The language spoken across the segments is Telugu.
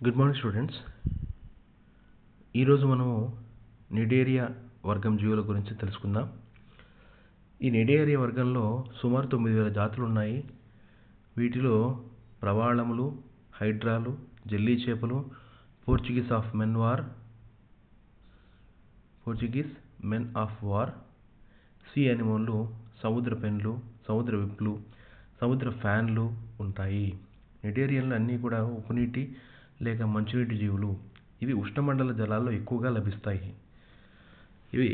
Good morning students. ఈరోజు మనము నిడేరియా వర్గం జీవుల గురించి తెలుసుకుందాం. ఈ నిడేరియా వర్గంలో సుమారు 9,000 జాతులు ఉన్నాయి. వీటిలో ప్రవాళములు, హైడ్రాలు, జెల్లీ చేపలు, Portuguese men of war, sea యానిమోన్లు, సముద్ర పెన్లు, సముద్ర విప్లు, సముద్ర ఫ్యాన్లు ఉంటాయి. నిడేరియన్లు అన్నీ కూడా ఉప్పునీటి లేక మంచునీటి జీవులు. ఇవి ఉష్ణమండల జలాల్లో ఎక్కువగా లభిస్తాయి. ఇవి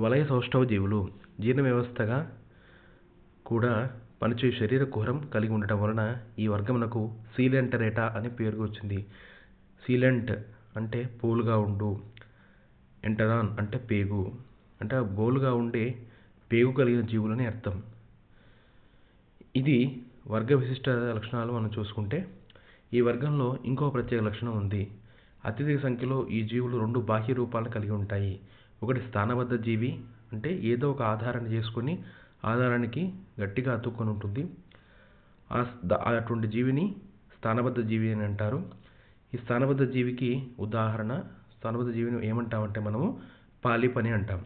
వలయ సౌష్ఠవ జీవులు. జీర్ణ వ్యవస్థగా కూడా పనిచేయు శరీర కుహరం కలిగి ఉండటం వలన ఈ వర్గమునకు సీలెంటరేటా అని పేరు వచ్చింది. సీలెంట్ అంటే పోలుగా ఉండు, ఎంటరాన్ అంటే పేగు, అంటే బోలుగా ఉండే పేగు కలిగిన జీవులని అర్థం. ఇది వర్గ విశిష్ట లక్షణాలు మనం చూసుకుంటే, ఈ వర్గంలో ఇంకో ప్రత్యేక లక్షణం ఉంది. అత్యధిక సంఖ్యలో ఈ జీవులు 2 బాహ్య రూపాలను కలిగి ఉంటాయి. ఒకటి స్థానబద్ధ జీవి, అంటే ఏదో ఒక ఆధారాన్ని చేసుకొని ఆధారానికి గట్టిగా అతుక్కొని ఉంటుంది. అటువంటి జీవిని స్థానబద్ధ జీవి అని అంటారు. ఈ స్థానబద్ధ జీవికి ఉదాహరణ, స్థానబద్ధ జీవిని ఏమంటామంటే మనము పాలిప్ అని అంటాం.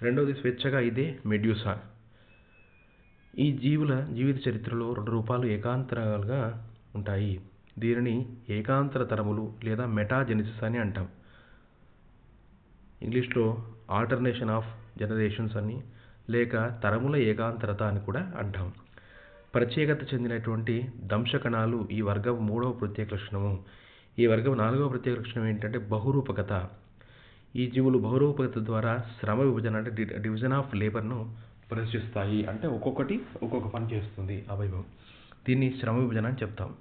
రెండవది స్వేచ్ఛగా ఇదే మెడ్యూసా. ఈ జీవుల జీవిత చరిత్రలో 2 రూపాలు ఏకాంతరాలుగా ఉంటాయి. దీనిని ఏకాంతర తరములు లేదా మెటాజెనిసిస్ అని అంటాం. ఇంగ్లీష్లో ఆల్టర్నేషన్ ఆఫ్ జనరేషన్స్ అని, లేక తరముల ఏకాంతరత అని కూడా అంటాం. ప్రత్యేకత చెందినటువంటి దంశకణాలు ఈ వర్గం 3వ ప్రత్యేక లక్షణము. ఈ వర్గం 4వ ప్రత్యేక లక్షణం ఏంటంటే బహురూపకత. ఈ జీవులు బహురూపకత ద్వారా శ్రమ విభజన అంటే డివిజన్ ఆఫ్ లేబర్ను ప్రదర్శిస్తాయి. అంటే ఒక్కొక్కటి ఒక్కొక్క పని చేస్తుంది అవయవం. దీన్ని శ్రమ విభజన అని చెప్తాం.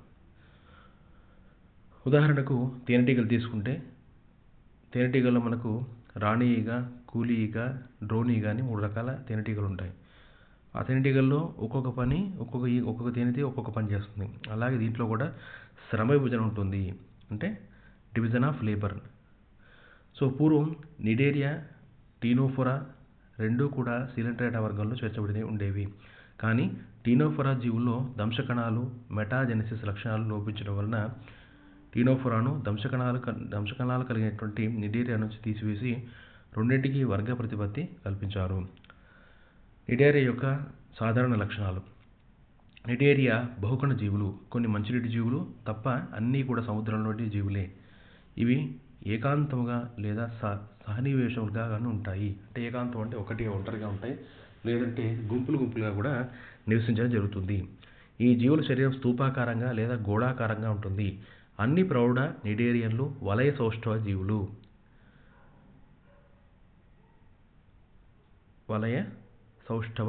ఉదాహరణకు తేనెటీగలు తీసుకుంటే, తేనెటీగల్లో మనకు రాణి ఈగ, కూలి ఈగ, డ్రోన్ ఈగ అని 3 రకాల తేనెటీగలు ఉంటాయి. ఆ తేనెటీగల్లో ఒక్కొక్క పని ఒక్కొక్క తేనెటీగ ఒక్కొక్క పని చేస్తుంది. అలాగే దీంట్లో కూడా శ్రమ విభజన ఉంటుంది, అంటే డివిజన్ ఆఫ్ లేబర్. సో పూర్వం నిడేరియా, టీనోఫోరా రెండూ కూడా సీలెంటరేటా వర్గంలో చేర్చబడి ఉండేవి. కానీ టీనోఫోరా జీవుల్లో దంశకణాలు మెటాజెనిసిస్ లక్షణాలు లోపించడం వలన టీనోఫోరాను దంశకణాలు కలిగినటువంటి నిడేరియా నుంచి తీసివేసి రెండింటికి వర్గ ప్రతిపత్తి కల్పించారు. నిడేరియా యొక్క సాధారణ లక్షణాలు. నిడేరియా బహుకణ జీవులు. కొన్ని మంచినీటి జీవులు తప్ప అన్నీ కూడా సముద్రంలోని జీవులే. ఇవి ఏకాంతముగా లేదా సహనివేశములుగా ఉంటాయి. అంటే ఏకాంతం అంటే ఒకటిగా ఒంటరిగా ఉంటాయి, లేదంటే గుంపులుగా కూడా నివసించడం జరుగుతుంది. ఈ జీవుల శరీరం స్తూపాకారంగా లేదా గోళాకారంగా ఉంటుంది. అన్ని ప్రౌఢ నిడేరియన్లు వలయ సౌష్ఠవ జీవులు. వలయ సౌష్ఠవ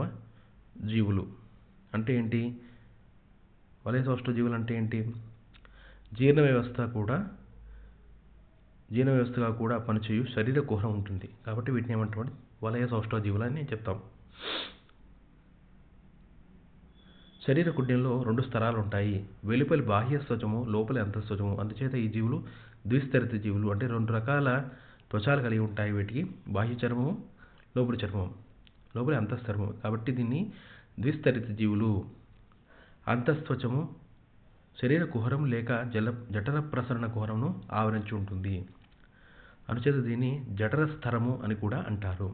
జీవులు అంటే ఏంటి? వలయ సౌష్ఠవ జీవులు అంటే ఏంటి? జీర్ణ వ్యవస్థగా కూడా పనిచేయు శరీర కుహరం ఉంటుంది. కాబట్టి వీటిని ఏమంటామంటే వలయ సౌష్ఠవ జీవులు అని చెప్తాం. శరీర కుడ్యంలో 2 స్తరాలు ఉంటాయి. వెలుపలి బాహ్య త్వచము, లోపలి అంతఃత్వచము. అందుచేత ఈ జీవులు ద్విస్తరిత జీవులు. అంటే 2 రకాల త్వచాలు కలిగి ఉంటాయి. వీటికి బాహ్య చర్మము, లోపలి చర్మం, లోపలి అంతఃచర్మం. కాబట్టి దీన్ని ద్విస్తరిత జీవులు. అంతఃత్వచము శరీర కుహరం లేక జఠర ప్రసరణ కుహరంను ఆవరించి ఉంటుంది. అందుచేత దీన్ని జఠర స్థరము అని కూడా అంటారు.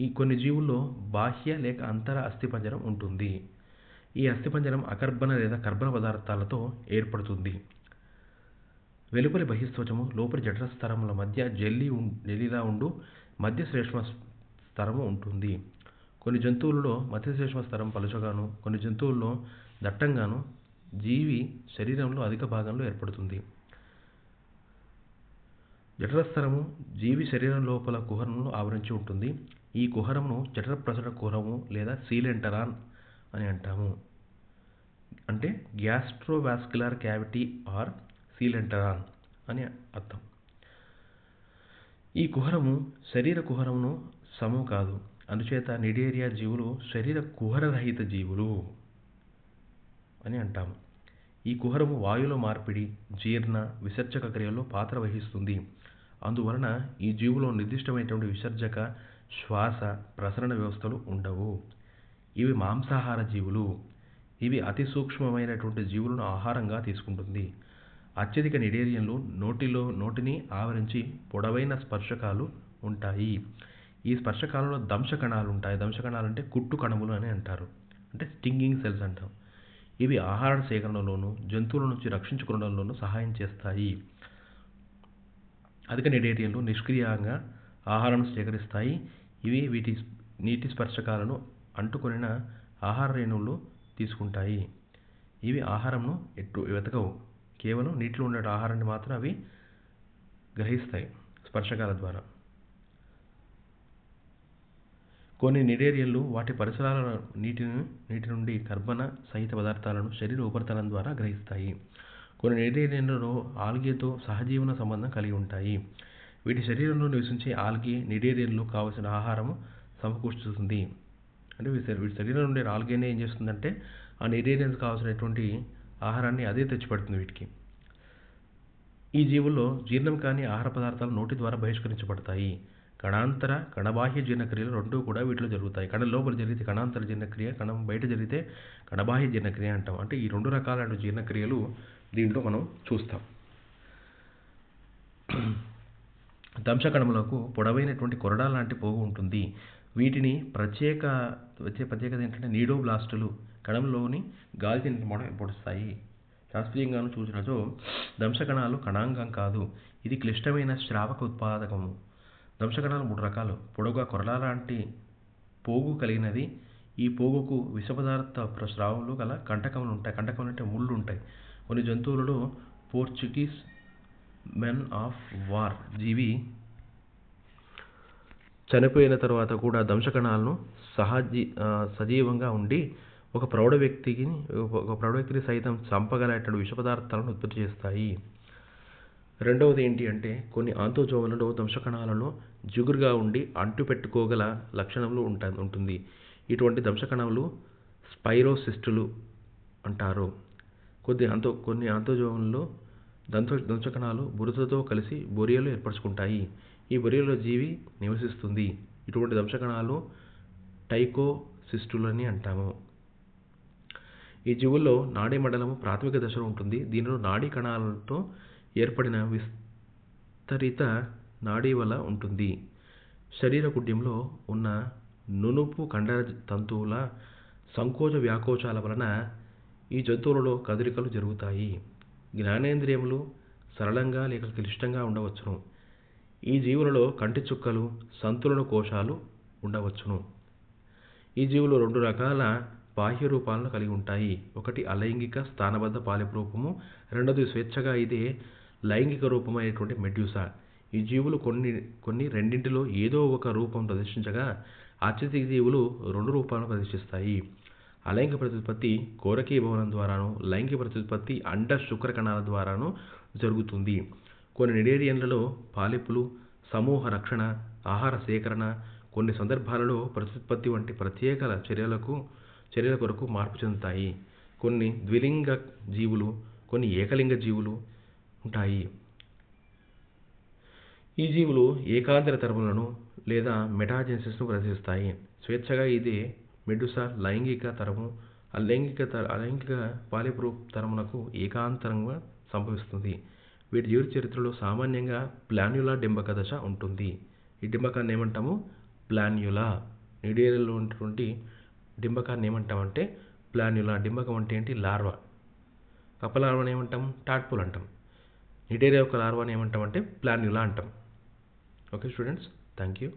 ఈ కొన్ని జీవుల్లో బాహ్య లేక అంతర అస్థిపంజరం ఉంటుంది. ఈ అస్థిపంజరం అకర్బన లేదా కర్బన పదార్థాలతో ఏర్పడుతుంది. వెలుపలి బహిస్త్వచము, లోపలి జఠర స్థరముల మధ్య జెల్లీలా ఉండు మధ్య శ్లేష్మ స్తరము ఉంటుంది. కొన్ని జంతువులలో మధ్య శ్లేష్మ స్తరం పలుచగాను, కొన్ని జంతువుల్లో దట్టంగాను జీవి శరీరంలో అధిక భాగంలో ఏర్పడుతుంది. జఠరస్థరము జీవి శరీరం లోపల కుహరమును ఆవరించి ఉంటుంది. ఈ కుహరమును జఠర ప్రసరణ కుహరము లేదా సీలెంటరాన్ అని అంటాము. అంటే గ్యాస్ట్రోవాస్క్యులర్ క్యావిటీ ఆర్ సీలెంటరాన్ అని అర్థం. ఈ కుహరము శరీర కుహరమును సమం కాదు. అందుచేత నిడేరియా జీవులు శరీర కుహరరహిత జీవులు అని అంటాము. ఈ కుహరము వాయువుల మార్పిడి, జీర్ణ, విసర్జక క్రియల్లో పాత్ర వహిస్తుంది. అందువలన ఈ జీవులో నిర్దిష్టమైనటువంటి విసర్జక, శ్వాస, ప్రసరణ వ్యవస్థలు ఉండవు. ఇవి మాంసాహార జీవులు. ఇవి అతి సూక్ష్మమైనటువంటి జీవులను ఆహారంగా తీసుకుంటుంది. అత్యధిక నిడేరియన్లు నోటిని ఆవరించి పొడవైన స్పర్శకాలు ఉంటాయి. ఈ స్పర్శకాలలో దంశకణాలు ఉంటాయి. దంశకణాలు అంటే కుట్టు కణములు అని అంటారు. అంటే స్టింగింగ్ సెల్స్ అంటాం. ఇవి ఆహార సేకరణలోను, జంతువుల నుంచి రక్షించుకోవడంలోనూ సహాయం చేస్తాయి. అధిక నిడేరియన్లు నిష్క్రియంగా ఆహారం సేకరిస్తాయి. ఇవి వీటి నీటి స్పర్శకాలను అంటుకొనిన ఆహార రేణువులు తీసుకుంటాయి. ఇవి ఆహారంను ఎటు వెతకవు. కేవలం నీటిలో ఉండే ఆహారాన్ని మాత్రం అవి గ్రహిస్తాయి స్పర్శకాల ద్వారా. కొన్ని నిడేరియన్లు వాటి పరిసరాల నీటి నుండి కర్బన సహిత పదార్థాలను శరీర ఉపరితలం ద్వారా గ్రహిస్తాయి. కొన్ని నిడేరియన్లలో ఆల్గేతో సహజీవన సంబంధం కలిగి ఉంటాయి. వీటి శరీరంలో నివసించే ఆల్గే నిడేరియన్లు కావలసిన ఆహారం సమకూర్చుతుంది. అంటే వీటి శరీరంలో ఉండే ఆల్గేనే ఏం చేస్తుందంటే ఆ నిడేరియన్స్ కావాల్సినటువంటి ఆహారాన్ని అదే తెచ్చిపెడుతుంది వీటికి. ఈ జీవుల్లో జీర్ణం కాని ఆహార పదార్థాలు నోటి ద్వారా బహిష్కరించబడతాయి. కణాంతర, కణబాహ్య జీర్ణక్రియలు రెండూ కూడా వీటిలో జరుగుతాయి. కణం లోపల జరిగితే కణాంతర జీర్ణక్రియ, కణం బయట జరిగితే కణబాహ్య జీర్ణక్రియ అంటాం. అంటే ఈ రెండు రకాలైన జీర్ణక్రియలు దీంట్లో మనం చూస్తాం. దంశకణములకు పొడవైనటువంటి కొరడా లాంటి పోగు ఉంటుంది. వీటిని ప్రత్యేకత ఏంటంటే నీడోబ్లాస్టులు కణంలోని గాలిని పొడుస్తాయి. శాస్త్రీయంగాను చూసినచో దంశకణాలు కణాంగం కాదు, ఇది క్లిష్టమైన శ్రావక ఉత్పాదకము. దంశకణాలు 3 రకాలు. పొడవుగా కొరడా లాంటి పోగు కలిగినది. ఈ పోగుకు విషపదార్థ స్రావములు గల కంటకములు ఉంటాయి. కంటకములు అంటే ముళ్ళు ఉంటాయి. కొన్ని జంతువులలో పోర్చుగీస్ మెన్ ఆఫ్ వార్ జీవి చనిపోయిన తర్వాత కూడా దంశకణాలను సజీవంగా ఉండి ఒక ప్రౌఢ వ్యక్తిని సైతం చంపగలటువంటి విషపదార్థాలను ఉత్పత్తి చేస్తాయి. రెండవది ఏంటి అంటే కొన్ని ఆంతోజోములలో దంశకణాలలో జిగురుగా ఉండి అంటుపెట్టుకోగల లక్షణములు ఉంటుంది. ఇటువంటి దంశకణములు స్పైరోసిస్టులు అంటారు. కొన్ని ఆంతోజోములలో దంశకణాలు బురదతో కలిసి బొరియలు ఏర్పరచుకుంటాయి. ఈ బొరియలో జీవి నివసిస్తుంది. ఇటువంటి దంశకణాలు టైకోసిస్టులని అంటాము. ఈ జీవుల్లో నాడీ మండలము ప్రాథమిక దశలో ఉంటుంది. దీనిలో నాడీ కణాలతో ఏర్పడిన విస్తరిత నాడీవల ఉంటుంది. శరీర కుడ్యంలో ఉన్న నునుపు కండర తంతువుల సంకోచ వ్యాకోచాల వలన ఈ జంతువులలో కదలికలు జరుగుతాయి. జ్ఞానేంద్రియములు సరళంగా లేక క్లిష్టంగా ఉండవచ్చును. ఈ జీవులలో కంటి చుక్కలు, సంతులన కోశాలు ఉండవచ్చును. ఈ జీవులు 2 రకాల బాహ్య రూపాలను కలిగి ఉంటాయి. ఒకటి అలైంగిక స్థానబద్ధ పాలిప్ రూపము, రెండవది స్వేచ్ఛగా ఇదే లైంగిక రూపమైనటువంటి మెడ్యూసా. ఈ జీవులు కొన్ని రెండింటిలో ఏదో ఒక రూపం ప్రదర్శించగా అత్యధిక జీవులు 2 రూపాలను ప్రదర్శిస్తాయి. అలైంగిక ప్రత్యుత్పత్తి కోరకీయ భవనం ద్వారాను, లైంగిక ప్రత్యుత్పత్తి అండ శుక్ర కణాల ద్వారాను జరుగుతుంది. కొన్ని నిడేరియన్లలో పాలిపులు సమూహ రక్షణ, ఆహార సేకరణ, కొన్ని సందర్భాలలో ప్రత్యుత్పత్తి వంటి ప్రత్యేక చర్యల కొరకు మార్పు చెందుతాయి. కొన్ని ద్విలింగ జీవులు, కొన్ని ఏకలింగ జీవులు ఉంటాయి. ఈ జీవులు ఏకాంతర తరములను లేదా మెటాజెనసిస్ను ప్రదర్శిస్తాయి. స్వేచ్ఛగా ఇదే మెడుసా లైంగిక తరము, అలైంగిక పాలిప్ తరమునకు ఏకాంతరంగా సంభవిస్తుంది. వీటి జీవిత చరిత్రలో సామాన్యంగా ప్లాన్యులా డింబక దశ ఉంటుంది. ఈ డింబకాన్ని ఏమంటాము? ప్లాన్యులా. నిడేరియన్లో ఉన్నటువంటి డింబకాన్ని ఏమంటామంటే ప్లాన్యులా. డింబకం అంటే ఏంటి? లార్వా. కప్ప లార్వాని ఏమంటాం? టాడ్పోల్ అంటాం. నిడేరియా యొక్క లార్వాని ఏమంటామంటే ప్లాన్యులా అంటాం. Okay students, thank you.